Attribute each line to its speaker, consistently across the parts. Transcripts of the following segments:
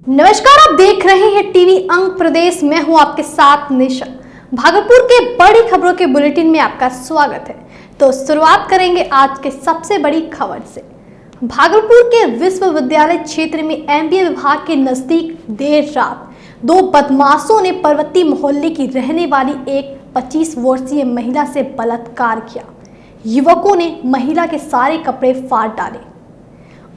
Speaker 1: नमस्कार, आप देख रहे हैं टीवी अंग प्रदेश। मैं हूं आपके साथ निशा। भागलपुर के बड़ी खबरों के बुलेटिन में आपका स्वागत है। तो शुरुआत करेंगे आज के सबसे बड़ी खबर से। भागलपुर के विश्वविद्यालय क्षेत्र में एमबीए विभाग के नजदीक देर रात दो बदमाशों ने पर्वती मोहल्ले की रहने वाली एक 25 वर्षीय महिला से बलात्कार किया। युवकों ने महिला के सारे कपड़े फाड़ डाले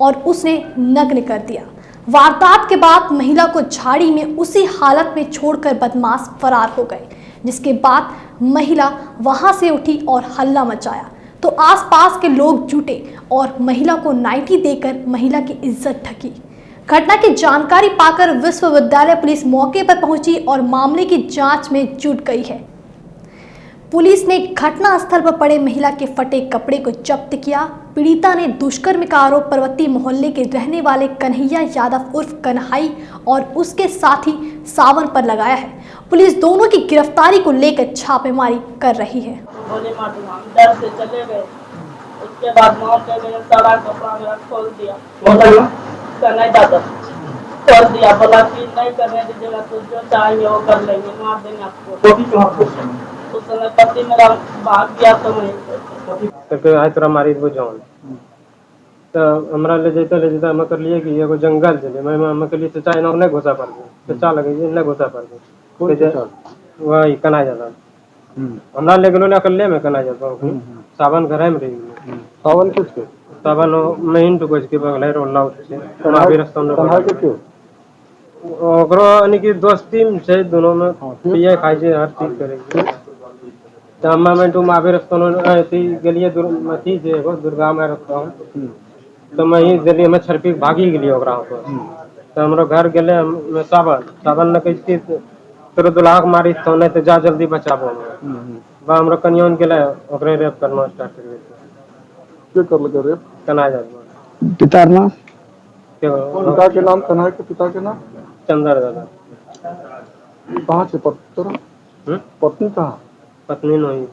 Speaker 1: और उसे नग्न कर दिया। वारदात के बाद महिला को झाड़ी में उसी हालत में छोड़कर बदमाश फरार हो गए, जिसके बाद महिला वहां से उठी और हल्ला मचाया तो आसपास के लोग जुटे और महिला को नाइटी देकर महिला की इज्जत ढकी। घटना की जानकारी पाकर विश्वविद्यालय पुलिस मौके पर पहुंची और मामले की जांच में जुट गई है। पुलिस ने घटना स्थल पर पड़े महिला के फटे कपड़े को जब्त किया। पीड़िता ने दुष्कर्म का आरोप पर्वती मोहल्ले के रहने वाले कन्हैया यादव उर्फ कन्हाई और उसके साथी सावन पर लगाया है। पुलिस दोनों की गिरफ्तारी को लेकर छापेमारी कर रही है।
Speaker 2: डर से चले गए। उसके बाद मौके में सारा कपड़ा मेरा खोल दिया। कन्हैया यादव खोल दिया, बोला कि नहीं करने दीजिएगा, तो जो चाहिए वो कर लेंगे, मार देंगे आपको। उस समय पति मेरा भाग गया तो वहीं
Speaker 3: आज तोरा मारी वो जौन तो हमरा ले जाते हम कर लिए कि एगो जंगल चले मैं हम के लिए चाचा इन्होंने नहीं घुसा पड़ गए, चाचा लगे नहीं घुसा पड़ गए। वही कना जाता हमरा ले गेलो ना कर ले मैं कना जाता सावन घर में रही।
Speaker 4: सावन कुछ के
Speaker 3: सावन महीन तो कुछ के बगल रोला से महावीर रास्ता में
Speaker 4: कहाँ के क्यों
Speaker 3: ओकरो यानी कि दोस्ती से दोनों में पिए खाई से हर चीज करेगी। हमें में तो महावीर रास्ता गलिए अथी से एगो दुर्गा में रखता हूँ तो मैं ही दिल्ली में छरपी भागी गेलिए ओकरा तो हमरो घर गेले हम सावन न कहती तेरे दुल्हा के मारी तो नहीं तो जा जल्दी बचाबो बा हमरो कनियोन गेले ओकरे रेप करना स्टार्ट कर दिए।
Speaker 4: क्या कर लगे रेप
Speaker 3: कना जात
Speaker 4: पिता नाम
Speaker 3: पिता
Speaker 4: के नाम कन्हैया के पिता के नाम
Speaker 3: चंदर दादा।
Speaker 4: कहाँ से पत्नी कहाँ
Speaker 3: पत्नी नहीं।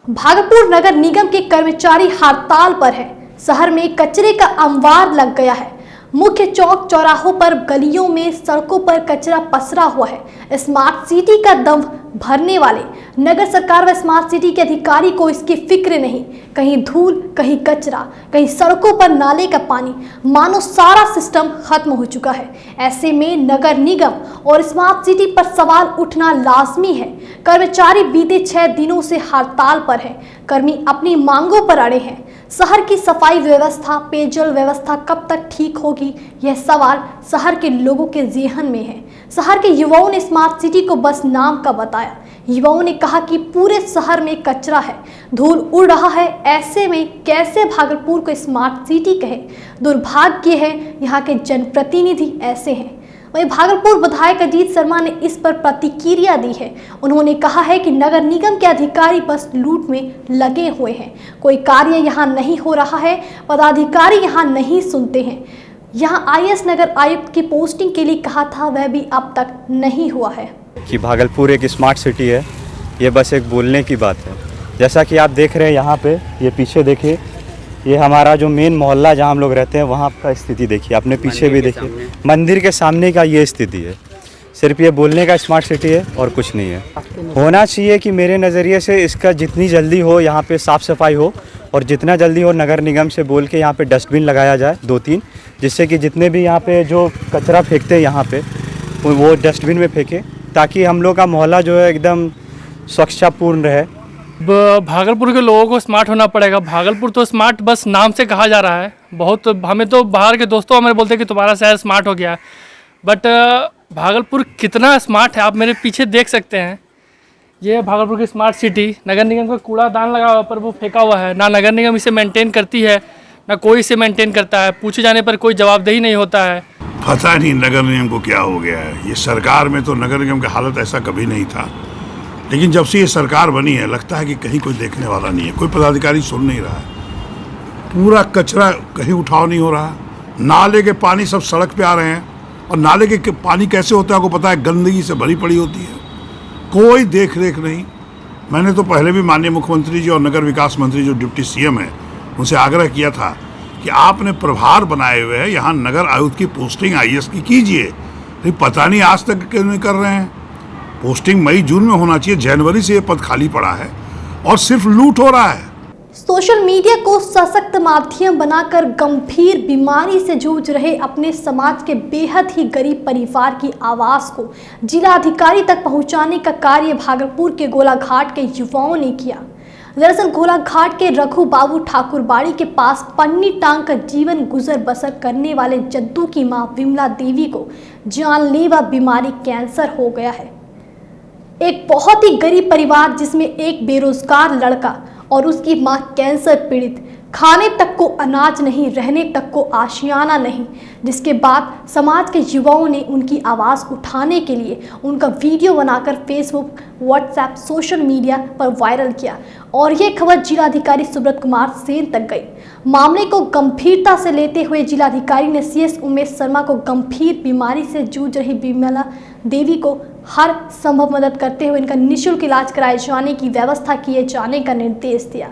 Speaker 1: भागलपुर नगर निगम के कर्मचारी हड़ताल पर है। शहर में कचरे का अंबार लग गया है। मुख्य चौक चौराहों पर, गलियों में, सड़कों पर कचरा पसरा हुआ है। स्मार्ट सिटी का दम भरने वाले नगर सरकार व स्मार्ट सिटी के अधिकारी को इसकी फिक्र नहीं। कहीं धूल, कहीं कचरा, कहीं सड़कों पर नाले का पानी, मानो सारा सिस्टम खत्म हो चुका है। ऐसे में नगर निगम और स्मार्ट सिटी पर सवाल उठना लाजमी है। कर्मचारी बीते 6 दिनों से हड़ताल पर है। कर्मी अपनी मांगों पर अड़े हैं। शहर की सफाई व्यवस्था, पेयजल व्यवस्था कब तक ठीक होगी, यह सवाल शहर के लोगों के जेहन में है। शहर के युवाओं ने स्मार्ट सिटी को बस नाम का बताया। युवाओं ने कहा कि पूरे शहर में कचरा है, धूल उड़ रहा है। ऐसे में कैसे भागलपुर को स्मार्ट सिटी कहे। दुर्भाग्य है यहाँ के जनप्रतिनिधि ऐसे हैं। वहीं भागलपुर विधायक अजीत शर्मा ने इस पर प्रतिक्रिया दी है। उन्होंने कहा है कि नगर निगम के अधिकारी बस लूट में लगे हुए हैं। कोई कार्य यहाँ नहीं हो रहा है, पदाधिकारी यहाँ नहीं सुनते हैं। यहाँ आईएएस नगर आयुक्त की पोस्टिंग के लिए कहा था, वह भी अब तक नहीं हुआ है।
Speaker 5: कि भागलपुर एक स्मार्ट सिटी है, ये बस एक बोलने की बात है। जैसा कि आप देख रहे हैं यहाँ पे, ये पीछे देखिए, ये हमारा जो मेन मोहल्ला जहाँ हम लोग रहते हैं वहाँ का स्थिति देखिए, अपने पीछे भी देखिए, मंदिर के सामने का ये स्थिति है। सिर्फ ये बोलने का स्मार्ट सिटी है और कुछ नहीं है। होना चाहिए कि मेरे नज़रिए से इसका जितनी जल्दी हो यहाँ पे साफ़ सफाई हो और जितना जल्दी हो नगर निगम से बोल के यहाँ पे डस्टबिन लगाया जाए 2-3, जिससे कि जितने भी यहाँ पे जो कचरा फेंकते हैं यहाँ पे वो डस्टबिन में फेंके, ताकि हम लोग का मोहल्ला जो है एकदम स्वच्छतापूर्ण रहे।
Speaker 6: भागलपुर के लोगों को स्मार्ट होना पड़ेगा। भागलपुर तो स्मार्ट बस नाम से कहा जा रहा है। बहुत हमें तो बाहर के दोस्तों हमें बोलते हैं कि तुम्हारा शहर स्मार्ट हो गया है, बट भागलपुर कितना स्मार्ट है आप मेरे पीछे देख सकते हैं। ये है भागलपुर की स्मार्ट सिटी। नगर निगम का कूड़ादान लगा हुआ पर वो फेंका हुआ है। ना नगर निगम इसे मेंटेन करती है, ना कोई इसे मेंटेन करता है। पूछे जाने पर कोई जवाबदेही नहीं होता है।
Speaker 7: पता नहीं नगर निगम को क्या हो गया है। ये सरकार में तो नगर निगम का हालत ऐसा कभी नहीं था, लेकिन जब से ये सरकार बनी है लगता है कि कहीं कोई देखने वाला नहीं है, कोई पदाधिकारी सुन नहीं रहा है। पूरा कचरा कहीं उठाव नहीं हो रहा। नाले के पानी सब सड़क पे आ रहे हैं और नाले के पानी कैसे होता है आपको पता है, गंदगी से भरी पड़ी होती है। कोई देख रेख नहीं। मैंने तो पहले भी माननीय मुख्यमंत्री जी और नगर विकास मंत्री जो डिप्टी सीएम है उनसे आग्रह किया था कि आपने प्रभार बनाए हुए हैं, यहाँ नगर आयुक्त की पोस्टिंग आईएएस की कीजिए। नहीं पता नहीं आज तक क्यों नहीं कर रहे हैं। पोस्टिंग मई जून में होना चाहिए, जनवरी से ये पद खाली पड़ा है और सिर्फ लूट हो रहा है।
Speaker 1: सोशल मीडिया को सशक्त माध्यम बनाकर गंभीर बीमारी से जूझ रहे अपने समाज के बेहद ही गरीब परिवार की आवाज को जिलाधिकारी तक पहुंचाने का कार्य भागलपुर के गोलाघाट के युवाओं ने किया। दरअसल गोलाघाट के रघु बाबू ठाकुरबाड़ी के पास पन्नी टांग कर जीवन गुजर बसर करने वाले जद्दू की मां विमला देवी को जानलेवा बीमारी कैंसर हो गया है। एक बहुत ही गरीब परिवार जिसमें एक बेरोजगार लड़का और उसकी मां कैंसर पीड़ित, खाने तक को अनाज नहीं, रहने तक को आशियाना नहीं, जिसके बाद समाज के युवाओं ने उनकी आवाज़ उठाने के लिए उनका वीडियो बनाकर फेसबुक, व्हाट्सएप, सोशल मीडिया पर वायरल किया और ये खबर जिलाधिकारी सुब्रत कुमार सेन तक गई। मामले को गंभीरता से लेते हुए जिलाधिकारी ने सीएस उमेश शर्मा को गंभीर बीमारी से जूझ रही विमला देवी को हर संभव मदद करते हुए इनका निःशुल्क इलाज कराए जाने की व्यवस्था किए जाने का निर्देश दिया।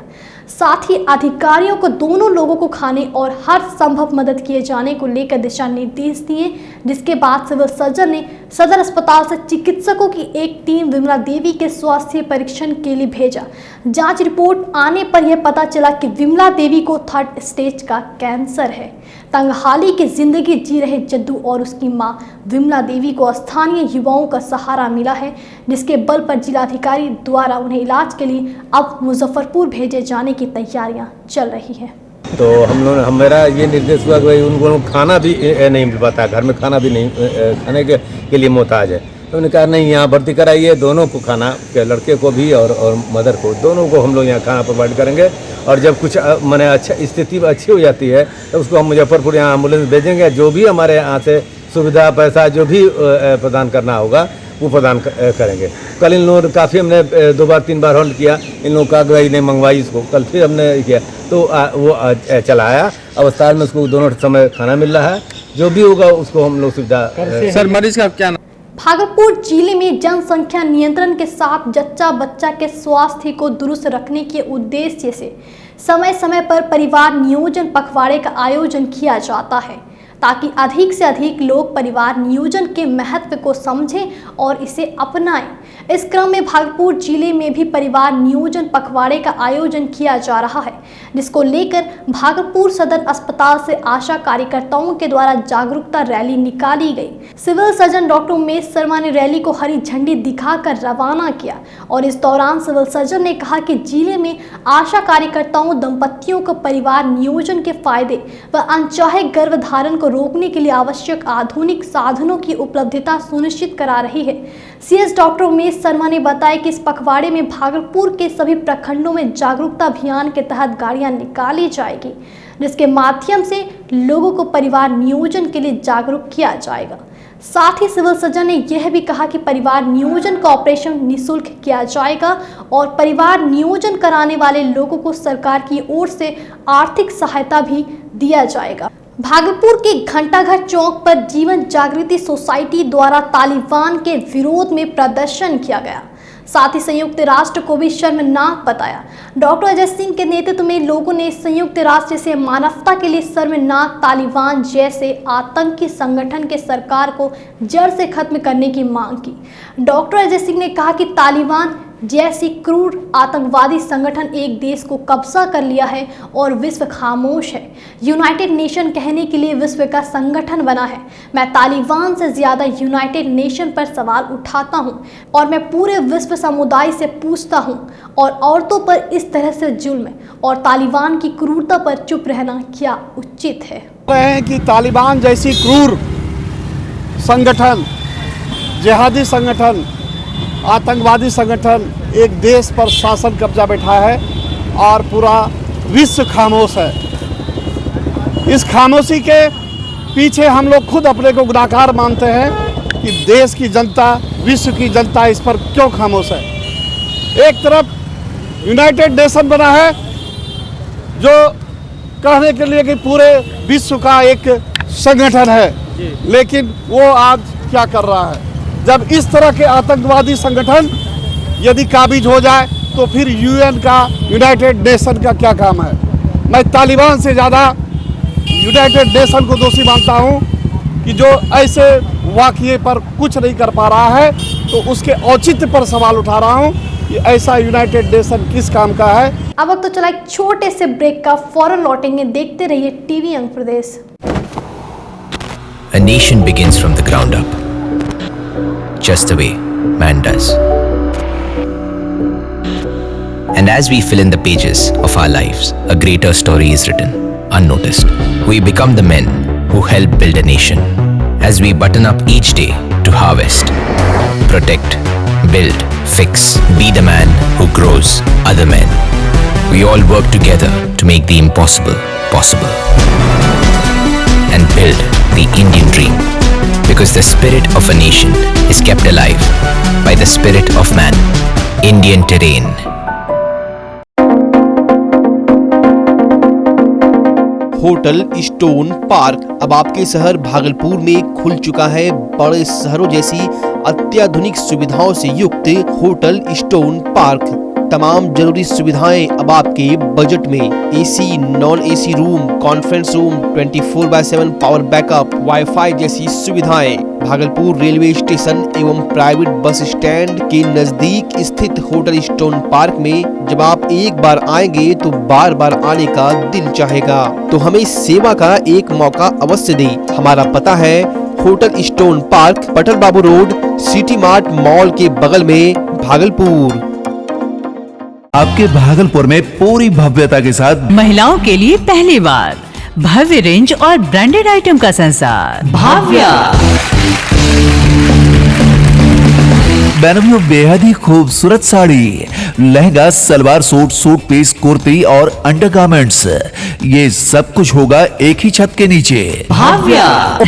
Speaker 1: साथ ही अधिकारियों को दोनों लोगों को खाने और हर संभव मदद किए जाने को लेकर दिशा निर्देश दिए, जिसके बाद सिविल सर्जन ने सदर अस्पताल से चिकित्सकों की एक टीम विमला देवी के स्वास्थ्य परीक्षण के लिए भेजा। जांच रिपोर्ट आने पर यह पता चला कि विमला देवी को 3rd स्टेज का कैंसर है। तंगहाली की जिंदगी जी रहे जद्दू और उसकी मां विमला देवी को स्थानीय युवाओं का सहारा मिला है, जिसके बल पर जिलाधिकारी द्वारा उन्हें इलाज के लिए अब मुजफ्फरपुर भेजे जाने की तैयारियां चल रही हैं।
Speaker 8: तो मेरा ये निर्देश हुआ कि भाई उनको खाना भी नहीं मिल पाता, घर में खाना भी नहीं, खाने के लिए मोहताज है। तो उन्होंने कहा नहीं, यहाँ भर्ती कराइए, दोनों को खाना, लड़के को भी और मदर को, दोनों को हम लोग यहाँ खाना प्रोवाइड करेंगे। और जब कुछ मैंने अच्छा स्थिति अच्छी हो जाती है तो उसको हम मुजफ्फरपुर यहाँ एम्बुलेंस भेजेंगे। जो भी हमारे यहाँ से सुविधा, पैसा जो भी प्रदान करना होगा वो प्रदान करेंगे। कल इन लोगों ने काफ़ी हमने 2 बार 3 बार होल्ड किया, इन लोगों का गई नहीं मंगवाई इसको, कल फिर हमने किया तो वो चला आया। अस्पताल में उसको दोनों समय खाना मिल रहा है, जो भी होगा उसको हम लोग सुविधा।
Speaker 9: सर मरीज का क्या नाम?
Speaker 1: भागलपुर जिले में जनसंख्या नियंत्रण के साथ जच्चा बच्चा के स्वास्थ्य को दुरुस्त रखने के उद्देश्य से समय समय पर परिवार नियोजन पखवाड़े का आयोजन किया जाता है, ताकि अधिक से अधिक लोग परिवार नियोजन के महत्व को समझें और इसे अपनाएं। इस क्रम में भागलपुर जिले में भी परिवार नियोजन पखवाड़े का आयोजन किया जा रहा है, जिसको लेकर भागलपुर सदर अस्पताल से आशा कार्यकर्ताओं के द्वारा जागरूकता रैली निकाली गई। Civil surgeon doctor Umesh Sharma ने रैली को हरी झंडी दिखाकर रवाना किया और इस दौरान सिविल सर्जन ने कहा कि जिले में आशा कार्यकर्ताओं दंपतियों को परिवार नियोजन के फायदे व अनचाहे गर्भधारण को रोकने के लिए आवश्यक आधुनिक साधनों की उपलब्धता सुनिश्चित करा रही है। सीएस डॉक्टर उमेश शर्मा ने बताया कि इस पखवाड़े में भागलपुर के सभी प्रखंडों में जागरूकता अभियान के तहत गाड़ियां निकाली जाएगी, जिसके माध्यम से लोगों को परिवार नियोजन के लिए जागरूक किया जाएगा। साथ ही सिविल सर्जन ने यह भी कहा कि परिवार नियोजन का ऑपरेशन निःशुल्क किया जाएगा और परिवार नियोजन कराने वाले लोगों को सरकार की ओर से आर्थिक सहायता भी दिया जाएगा। भागलपुर के घंटाघर चौक पर जीवन जागृति सोसाइटी द्वारा तालिबान के विरोध में प्रदर्शन किया गया। साथ ही संयुक्त राष्ट्र को भी शर्मनाक बताया। डॉक्टर अजय सिंह के नेतृत्व में लोगों ने संयुक्त राष्ट्र से मानवता के लिए शर्मनाक तालिबान जैसे आतंकी संगठन के सरकार को जड़ से खत्म करने की मांग की। डॉक्टर अजय सिंह ने कहा कि तालिबान जैसी क्रूर आतंकवादी संगठन एक देश को कब्जा कर लिया है और विश्व खामोश है। यूनाइटेड नेशन कहने के लिए विश्व का संगठन बना है। मैं तालिबान से ज्यादा यूनाइटेड नेशन पर सवाल उठाता हूं और मैं पूरे विश्व समुदाय से पूछता हूं और औरतों पर इस तरह से जुल्म और तालिबान की क्रूरता पर चुप रहना क्या उचित है?
Speaker 4: कि तालिबान जैसी क्रूर संगठन, जिहादी संगठन, आतंकवादी संगठन एक देश पर शासन कब्जा बैठा है और पूरा विश्व खामोश है। इस खामोशी के पीछे हम लोग खुद अपने को गुनाहगार मानते हैं कि देश की जनता, विश्व की जनता इस पर क्यों खामोश है। एक तरफ यूनाइटेड नेशन बना है जो कहने के लिए कि पूरे विश्व का एक संगठन है, लेकिन वो आज क्या कर रहा है? जब इस तरह के आतंकवादी संगठन यदि काबिज हो जाए तो फिर यूएन का, यूनाइटेड नेशन का क्या काम है? मैं तालिबान से ज़्यादा यूनाइटेड नेशन को दोषी मानता हूं कि जो ऐसे वाक़ये पर कुछ नहीं कर पा रहा है, तो उसके औचित्य पर सवाल उठा रहा हूँ कि ऐसा यूनाइटेड नेशन किस काम का है।
Speaker 1: अब वक्त तो चला एक छोटे से ब्रेक का, फौरन लौटेंगे। देखते रहिए टीवी अंग प्रदेश।
Speaker 9: A nation begins from the ground up, just the way man does. And as we fill in the pages of our lives, a greater story is written, unnoticed. We become the men who help build a nation. As we button up each day to harvest, protect, build, fix, be the man who grows other men. We all work together to make the impossible possible and build the Indian dream, because the spirit of a nation is kept alive by the spirit of man. Indian Terrain.
Speaker 10: Hotel stone park अब आपके शहर भागलपुर में खुल चुका है। बड़े शहरों जैसी अत्याधुनिक सुविधाओं से युक्त होटल स्टोन पार्क, तमाम जरूरी सुविधाएं अब आपके बजट में। AC, non AC room, conference room, 24/7 power backup, wifi जैसी सुविधाएं। भागलपुर रेलवे स्टेशन एवं प्राइवेट बस स्टैंड के नजदीक स्थित होटल स्टोन पार्क में जब आप एक बार आएंगे तो बार बार आने का दिल चाहेगा। तो हमें सेवा का एक मौका अवश्य दें। हमारा पता है होटल स्टोन पार्क, पटल बाबू रोड, सिटी मार्ट मॉल के बगल में, भागलपुर।
Speaker 11: आपके भागलपुर में पूरी भव्यता के साथ
Speaker 12: महिलाओं के लिए पहली बार भव्य रेंज और ब्रांडेड आइटम का संसार भाव्या।
Speaker 11: बेनवियों बेहद ही खूबसूरत sari, lehenga, salwar suit, suit piece, kurti और अंडरगारमेंट्स, ये सब कुछ होगा एक ही छत के नीचे।
Speaker 12: भाव्या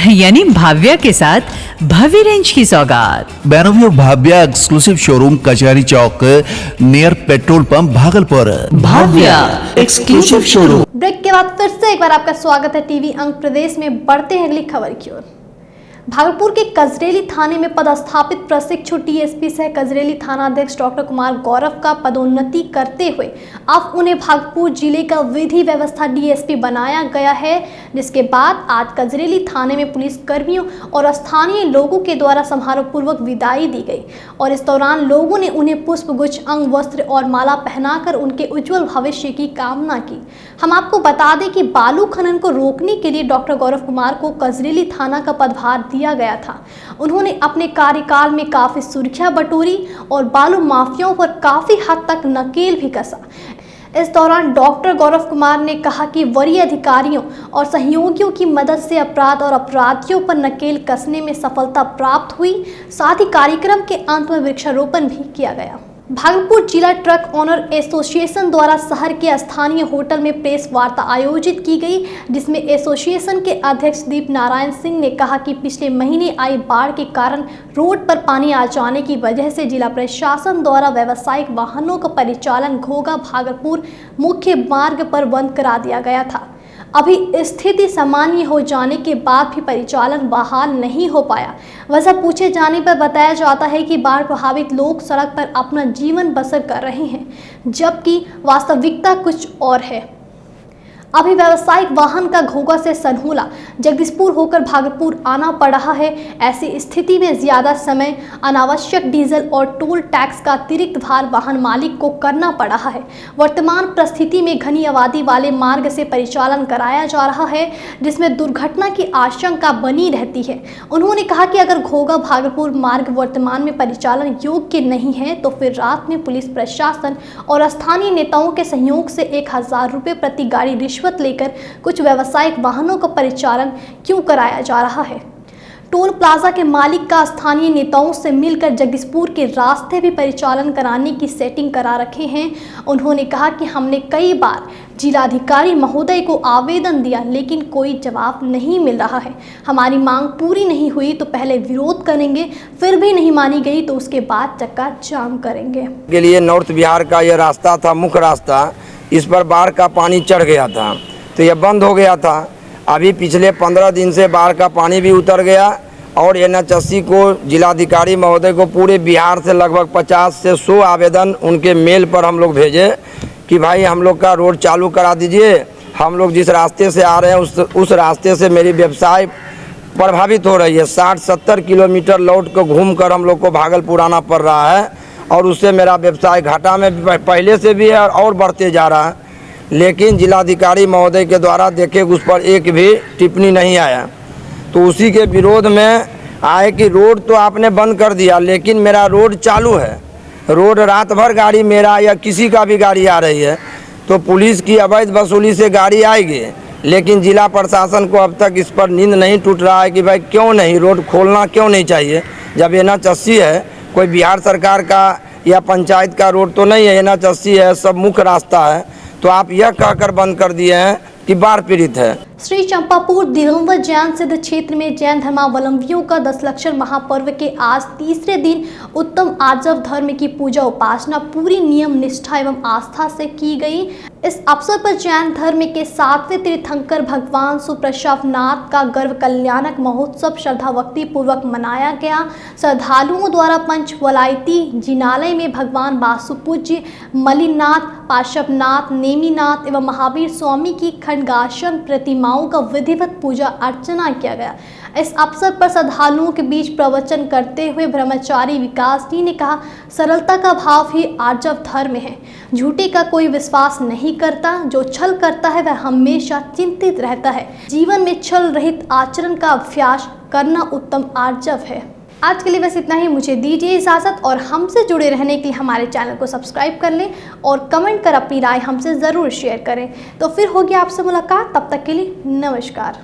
Speaker 12: यानी भाव्या के साथ भव्य रेंज की सौगात।
Speaker 11: बेनवियों Bhavya exclusive showroom, Kachahari Chowk near petrol pump, Bhagalpur.
Speaker 12: Bhavya exclusive showroom.
Speaker 1: Break के बाद फिर से एक बार आपका स्वागत है टीवी अंग प्रदेश में। बढ़ते हैं अगली खबर की ओर। भागलपुर के कजरेली थाने में पदस्थापित प्रशिक्षु टीएसपी सह कजरेली थानाध्यक्ष डॉक्टर कुमार गौरव का पदोन्नति करते हुए अब उन्हें भागलपुर जिले का विधि व्यवस्था डीएसपी बनाया गया है, जिसके बाद आज कजरेली थाने में पुलिस कर्मियों और स्थानीय लोगों के द्वारा समारोहपूर्वक विदाई दी गई और इस दौरान लोगों ने उन्हें पुष्पगुच्छ, अंग वस्त्र और माला पहनाकर उनके उज्जवल भविष्य की कामना की। हम आपको बता दें कि बालू खनन को रोकने के लिए डॉक्टर गौरव कुमार को कजरेली थाना का पदभार दिया गया था। उन्होंने अपने कार्यकाल में काफी सुर्खियां बटोरी और बालू माफियाओं पर काफी हद तक नकेल भी कसा। इस दौरान डॉक्टर गौरव कुमार ने कहा कि वरीय अधिकारियों और सहयोगियों की मदद से अपराध और अपराधियों पर नकेल कसने में सफलता प्राप्त हुई। साथ ही कार्यक्रम के अंत में वृक्षारोपण भी किया गया। भागलपुर जिला ट्रक ऑनर एसोसिएशन द्वारा शहर के स्थानीय होटल में प्रेस वार्ता आयोजित की गई, जिसमें एसोसिएशन के अध्यक्ष दीप नारायण सिंह ने कहा कि पिछले महीने आई बाढ़ के कारण रोड पर पानी आ जाने की वजह से जिला प्रशासन द्वारा व्यावसायिक वाहनों का परिचालन घोघा भागलपुर मुख्य मार्ग पर बंद करा दिया गया था। अभी स्थिति सामान्य हो जाने के बाद भी परिचालन बहाल नहीं हो पाया। वजह पूछे जाने पर बताया जाता है कि बाढ़ प्रभावित लोग सड़क पर अपना जीवन बसर कर रहे हैं, जबकि वास्तविकता कुछ और है। अभी व्यावसायिक वाहन का घोघा से सनहुला, जगदीशपुर होकर भागलपुर आना पड़ रहा है। ऐसी स्थिति में ज्यादा समय अनावश्यक डीजल और टोल टैक्स का अतिरिक्त भार वाहन मालिक को करना पड़ रहा है। वर्तमान परिस्थिति में घनी आबादी वाले मार्ग से परिचालन कराया जा रहा है, जिसमें दुर्घटना की आशंका बनी रहती है। उन्होंने कहा कि अगर घोघा भागलपुर मार्ग वर्तमान में परिचालन योग्य नहीं है तो फिर रात में पुलिस प्रशासन और स्थानीय नेताओं के सहयोग से 1000 रुपये प्रति गाड़ी रिश्वत लेकर कुछ व्यावसायिक वाहनों का परिचालन क्यों कराया जा रहा है। टोल प्लाजा के मालिक का स्थानीय नेताओं से मिलकर जगदीशपुर के रास्ते भी परिचालन कराने की सेटिंग करा रखे हैं। उन्होंने कहा कि हमने कई बार जिलाधिकारी महोदय को आवेदन दिया, लेकिन कोई जवाब नहीं मिल रहा है। हमारी मांग पूरी नहीं हुई तो पहले विरोध करेंगे, फिर भी नहीं मानी गई तो उसके बाद चक्का जाम करेंगे।
Speaker 13: के लिए नॉर्थ बिहार का यह रास्ता था, मुख्य रास्ता, इस पर बाढ़ का पानी चढ़ गया था तो यह बंद हो गया था। अभी पिछले 15 दिन से बाढ़ का पानी भी उतर गया और NH80 को जिलाधिकारी महोदय को पूरे बिहार से लगभग 50 से 100 आवेदन उनके मेल पर हम लोग भेजे कि भाई हम लोग का रोड चालू करा दीजिए। हम लोग जिस रास्ते से आ रहे हैं उस रास्ते से मेरी व्यवसाय प्रभावित हो रही है। 60-70 किलोमीटर लौट कर घूम कर हम लोग को भागलपुर आना पड़ रहा है और उससे मेरा व्यवसाय घाटा में पहले से भी है और बढ़ते जा रहा है। लेकिन जिलाधिकारी महोदय के द्वारा देखे उस पर एक भी टिप्पणी नहीं आया, तो उसी के विरोध में आए कि रोड तो आपने बंद कर दिया लेकिन मेरा रोड चालू है, रोड रात भर गाड़ी मेरा या किसी का भी गाड़ी आ रही है, तो पुलिस की अवैध वसूली से गाड़ी आएगी। लेकिन जिला प्रशासन को अब तक इस पर नींद नहीं टूट रहा है कि भाई क्यों नहीं रोड खोलना क्यों नहीं चाहिए। जब NH80 है, कोई बिहार सरकार का या पंचायत का रोड तो नहीं है, NH80 है, सब मुख्य रास्ता है, तो आप यह कहकर बंद कर दिए हैं कि बाढ़ पीड़ित है।
Speaker 1: श्री चंपापुर दिगंबर जैन सिद्ध क्षेत्र में जैन धर्मावलंबियों का दशलक्षण महापर्व के आज तीसरे दिन उत्तम आर्जव धर्म की पूजा उपासना पूरी नियम निष्ठा एवं आस्था से की गई। इस अवसर पर जैन धर्म के 7वें तीर्थंकर भगवान सुप्रसवनाथ का गर्भ कल्याणक महोत्सव श्रद्धा भक्ति पूर्वक मनाया गया। श्रद्धालुओं द्वारा पंच वलायती जिनालय में भगवान वासुपूज्य मलिनाथ, पार्श्वनाथ, नेमीनाथ एवं महावीर स्वामी की खंडगासन प्रतिमाओं का विधिवत पूजा अर्चना किया गया। इस अवसर पर श्रद्धालुओं के बीच प्रवचन करते हुए ब्रह्मचारी विकास जी ने कहा, सरलता का भाव ही आर्जव धर्म है। झूठे का कोई विश्वास नहीं करता, जो छल करता है वह हमेशा चिंतित रहता है। जीवन में छल रहित आचरण का अभ्यास करना उत्तम आर्जव है। आज के लिए बस इतना ही, मुझे दीजिए इजाज़त और हमसे जुड़े रहने के लिए हमारे चैनल को सब्सक्राइब कर लें और कमेंट कर अपनी राय हमसे ज़रूर शेयर करें। तो फिर होगी आपसे मुलाकात, तब तक के लिए नमस्कार।